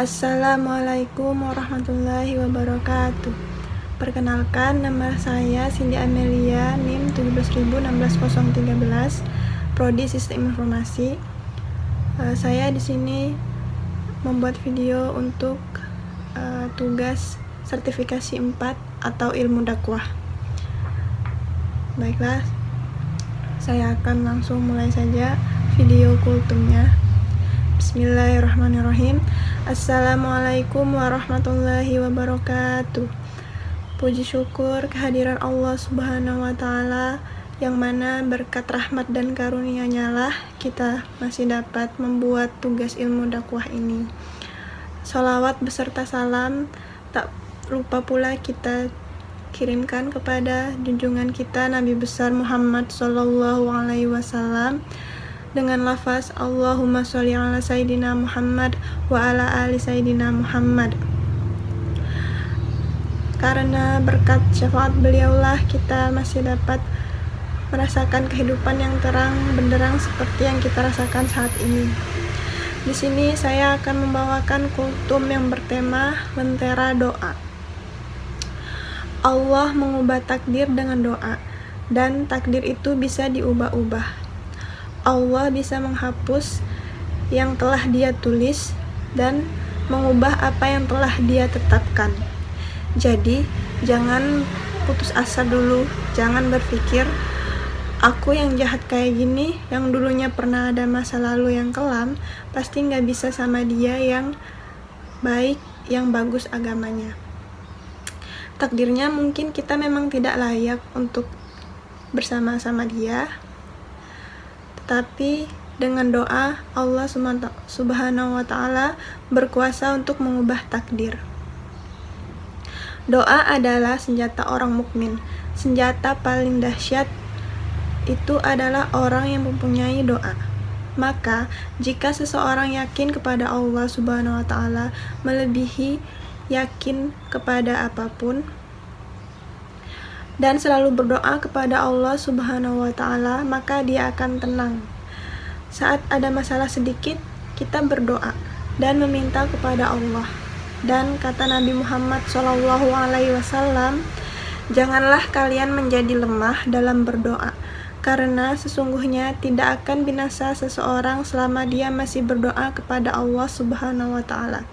Assalamualaikum warahmatullahi wabarakatuh. Perkenalkan, nama saya Cindy Amelia, NIM 1716013, Prodi Sistem Informasi. Saya di sini membuat video untuk tugas sertifikasi 4 atau ilmu dakwah. Baiklah, saya akan langsung mulai saja video kultumnya. Bismillahirrahmanirrahim. Assalamualaikum warahmatullahi wabarakatuh. Puji syukur kehadiran Allah Subhanahu wa Ta'ala, yang mana berkat rahmat dan karunia-Nya lah kita masih dapat membuat tugas ilmu dakwah ini. Sholawat beserta salam tak lupa pula kita kirimkan kepada junjungan kita Nabi besar Muhammad Sallallahu Alaihi Wasallam dengan lafaz Allahumma sholli ala Sayyidina Muhammad wa ala ali Sayyidina Muhammad. Karena berkat syafaat beliaulah kita masih dapat merasakan kehidupan yang terang benderang seperti yang kita rasakan saat ini. Di sini saya akan membawakan kultum yang bertema Lentera Doa. Allah mengubah takdir dengan doa, dan takdir itu bisa diubah-ubah. Allah bisa menghapus yang telah Dia tulis dan mengubah apa yang telah Dia tetapkan. Jadi, jangan putus asa dulu, jangan berpikir aku yang jahat kayak gini, yang dulunya pernah ada masa lalu yang kelam, pasti gak bisa sama dia yang baik, yang bagus agamanya. Takdirnya mungkin kita memang tidak layak untuk bersama-sama dia, tetapi dengan doa Allah Subhanahu wa Ta'ala berkuasa untuk mengubah takdir. Doa adalah senjata orang mukmin. Senjata paling dahsyat itu adalah orang yang mempunyai doa. Maka jika seseorang yakin kepada Allah Subhanahu wa Ta'ala melebihi yakin kepada apapun, dan selalu berdoa kepada Allah Subhanahu wa Ta'ala, maka dia akan tenang. Saat ada masalah sedikit, kita berdoa dan meminta kepada Allah. Dan kata Nabi Muhammad SAW, janganlah kalian menjadi lemah dalam berdoa, karena sesungguhnya tidak akan binasa seseorang selama dia masih berdoa kepada Allah Subhanahu wa Ta'ala.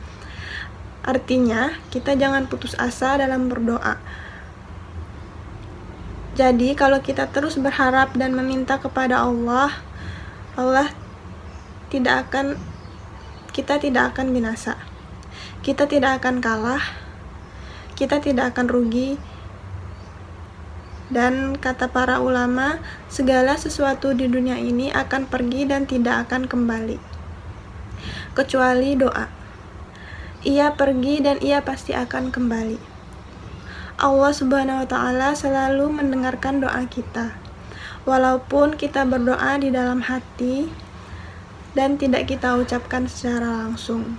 Artinya, kita jangan putus asa dalam berdoa. Jadi, kalau kita terus berharap dan meminta kepada Allah, kita tidak akan binasa. Kita tidak akan kalah. Kita tidak akan rugi. Dan kata para ulama, segala sesuatu di dunia ini akan pergi dan tidak akan kembali, kecuali doa. Ia pergi dan ia pasti akan kembali. Allah Subhanahu wa Ta'ala selalu mendengarkan doa kita, walaupun kita berdoa di dalam hati dan tidak kita ucapkan secara langsung.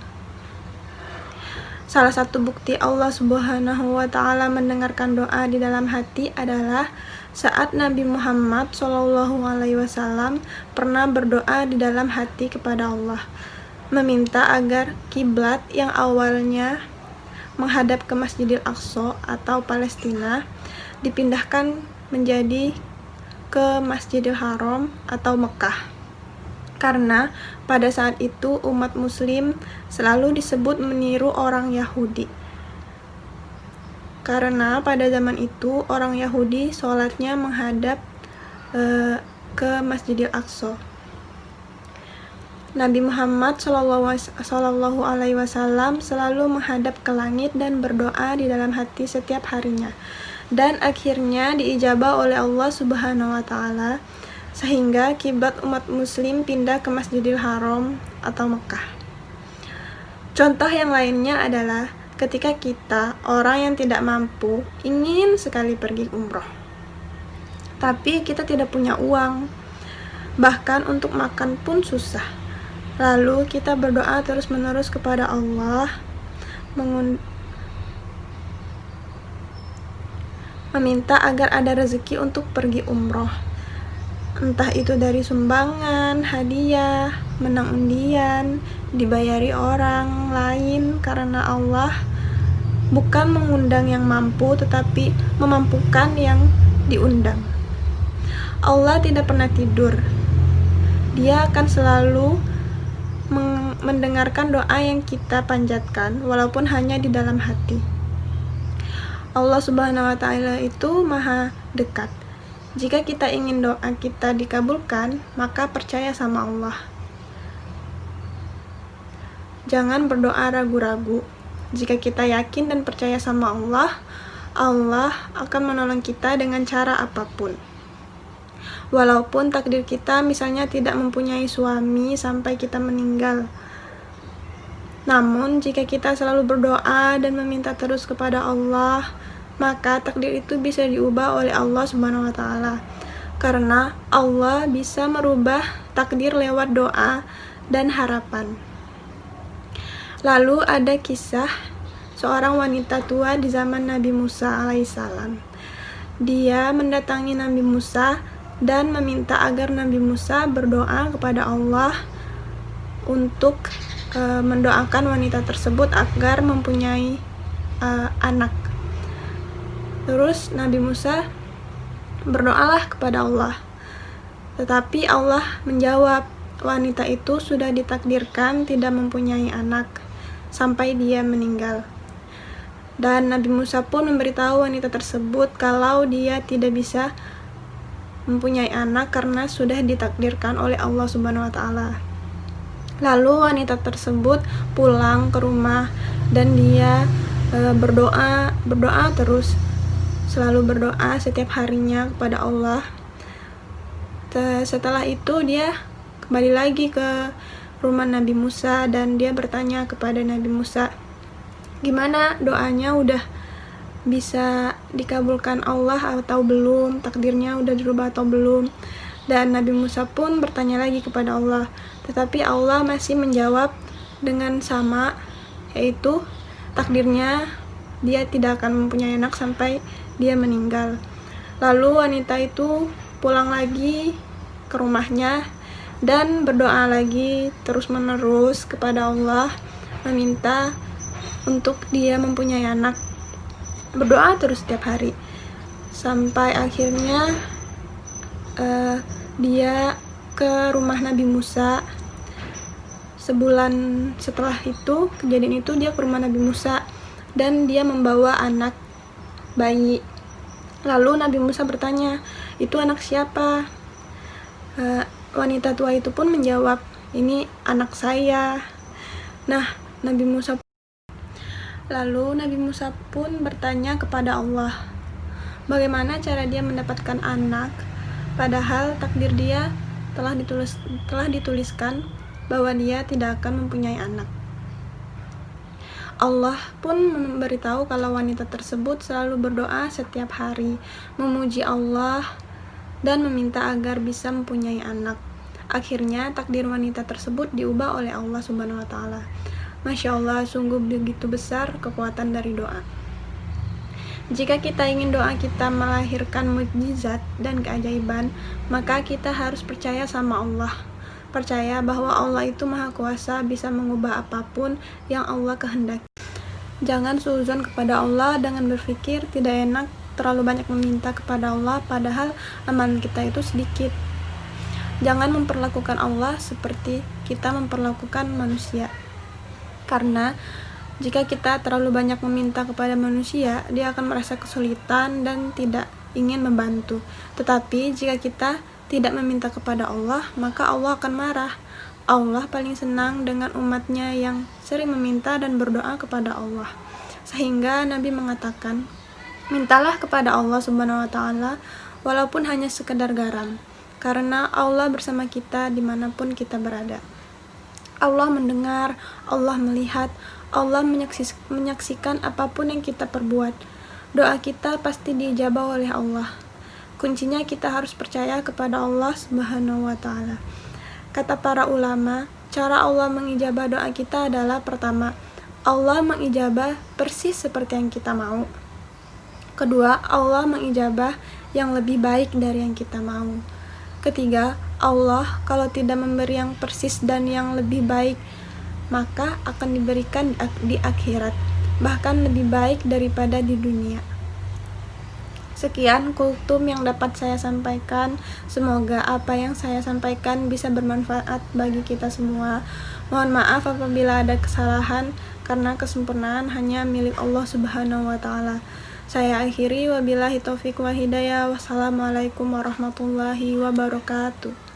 Salah satu bukti Allah Subhanahu wa Ta'ala mendengarkan doa di dalam hati adalah saat Nabi Muhammad SAW pernah berdoa di dalam hati kepada Allah, meminta agar kiblat yang awalnya menghadap ke Masjidil Aqsa atau Palestina dipindahkan menjadi ke Masjidil Haram atau Mekah. Karena pada saat itu umat muslim selalu disebut meniru orang Yahudi. Karena pada zaman itu orang Yahudi sholatnya menghadap ke Masjidil Aqsa. Nabi Muhammad Sallallahu Alaihi Wasallam selalu menghadap ke langit dan berdoa di dalam hati setiap harinya, dan akhirnya diijabah oleh Allah Subhanahu Wa Ta'ala, sehingga kiblat umat muslim pindah ke Masjidil Haram atau Mekah. Contoh yang lainnya adalah ketika kita, orang yang tidak mampu, ingin sekali pergi umroh, tapi kita tidak punya uang, bahkan untuk makan pun susah. Lalu kita berdoa terus-menerus kepada Allah, meminta agar ada rezeki untuk pergi umroh. entah itu dari sumbangan, hadiah, menang undian, dibayari orang lain, karena Allah bukan mengundang yang mampu, tetapi memampukan yang diundang. Allah tidak pernah tidur. Dia akan selalu mendengarkan doa yang kita panjatkan, walaupun hanya di dalam hati. Allah Subhanahu wa Ta'ala itu maha dekat. Jika kita ingin doa kita dikabulkan, maka percaya sama Allah. Jangan berdoa ragu-ragu. Jika kita yakin dan percaya sama Allah, Allah akan menolong kita dengan cara apapun. Walaupun takdir kita misalnya tidak mempunyai suami sampai kita meninggal. Namun jika kita selalu berdoa dan meminta terus kepada Allah, maka takdir itu bisa diubah oleh Allah Subhanahu wa Ta'ala. Karena Allah bisa merubah takdir lewat doa dan harapan. Lalu ada kisah seorang wanita tua di zaman Nabi Musa alaihissalam. Dia mendatangi Nabi Musa dan meminta agar Nabi Musa berdoa kepada Allah untuk mendoakan wanita tersebut agar mempunyai anak. Terus Nabi Musa berdoalah kepada Allah. Tetapi Allah menjawab, wanita itu sudah ditakdirkan tidak mempunyai anak sampai dia meninggal. Dan Nabi Musa pun memberitahu wanita tersebut kalau dia tidak bisa mempunyai anak karena sudah ditakdirkan oleh Allah Subhanahu wa Ta'ala. Lalu wanita tersebut pulang ke rumah dan dia berdoa terus, selalu berdoa setiap harinya kepada Allah. Setelah itu dia kembali lagi ke rumah Nabi Musa dan dia bertanya kepada Nabi Musa, gimana doanya, udah bisa dikabulkan Allah atau belum, takdirnya udah dirubah atau belum. Dan Nabi Musa pun bertanya lagi kepada Allah, tetapi Allah masih menjawab dengan sama, yaitu takdirnya dia tidak akan mempunyai anak sampai dia meninggal. Lalu wanita itu pulang lagi ke rumahnya dan berdoa lagi terus-menerus kepada Allah, meminta untuk dia mempunyai anak. Berdoa terus setiap hari sampai akhirnya dia ke rumah Nabi Musa. Sebulan setelah itu, kejadian itu, dia ke rumah Nabi Musa dan dia membawa anak bayi. Lalu Nabi Musa bertanya, itu anak siapa? Wanita tua itu pun menjawab, ini anak saya. Nah, Lalu Nabi Musa pun bertanya kepada Allah, bagaimana cara dia mendapatkan anak, padahal takdir dia telah dituliskan bahwa dia tidak akan mempunyai anak. Allah pun memberitahu kalau wanita tersebut selalu berdoa setiap hari, memuji Allah dan meminta agar bisa mempunyai anak. Akhirnya takdir wanita tersebut diubah oleh Allah Subhanahu wa Ta'ala. Masya Allah, sungguh begitu besar kekuatan dari doa. Jika kita ingin doa kita melahirkan mukjizat dan keajaiban, maka kita harus percaya sama Allah. Percaya bahwa Allah itu maha kuasa, bisa mengubah apapun yang Allah kehendaki. Jangan suudzon kepada Allah dengan berpikir tidak enak terlalu banyak meminta kepada Allah, padahal amalan kita itu sedikit. Jangan memperlakukan Allah seperti kita memperlakukan manusia. Karena jika kita terlalu banyak meminta kepada manusia, dia akan merasa kesulitan dan tidak ingin membantu. Tetapi jika kita tidak meminta kepada Allah, maka Allah akan marah. Allah paling senang dengan umatnya yang sering meminta dan berdoa kepada Allah. Sehingga Nabi mengatakan, mintalah kepada Allah Subhanahu wa Ta'ala walaupun hanya sekedar garam, karena Allah bersama kita dimanapun kita berada. Allah mendengar, Allah melihat, Allah menyaksikan apapun yang kita perbuat. Doa kita pasti diijabah oleh Allah. Kuncinya kita harus percaya kepada Allah Subhanahu wa Ta'ala. Kata para ulama, cara Allah mengijabah doa kita adalah, pertama, Allah mengijabah persis seperti yang kita mau. Kedua, Allah mengijabah yang lebih baik dari yang kita mau. Ketiga, Allah kalau tidak memberi yang persis dan yang lebih baik, maka akan diberikan di akhirat, bahkan lebih baik daripada di dunia. Sekian kultum yang dapat saya sampaikan. Semoga apa yang saya sampaikan bisa bermanfaat bagi kita semua. Mohon maaf apabila ada kesalahan, karena kesempurnaan hanya milik Allah Subhanahu wa Ta'ala. Saya akhiri, wabillahi taufiq wa hidayah. Wassalamualaikum warahmatullahi wabarakatuh.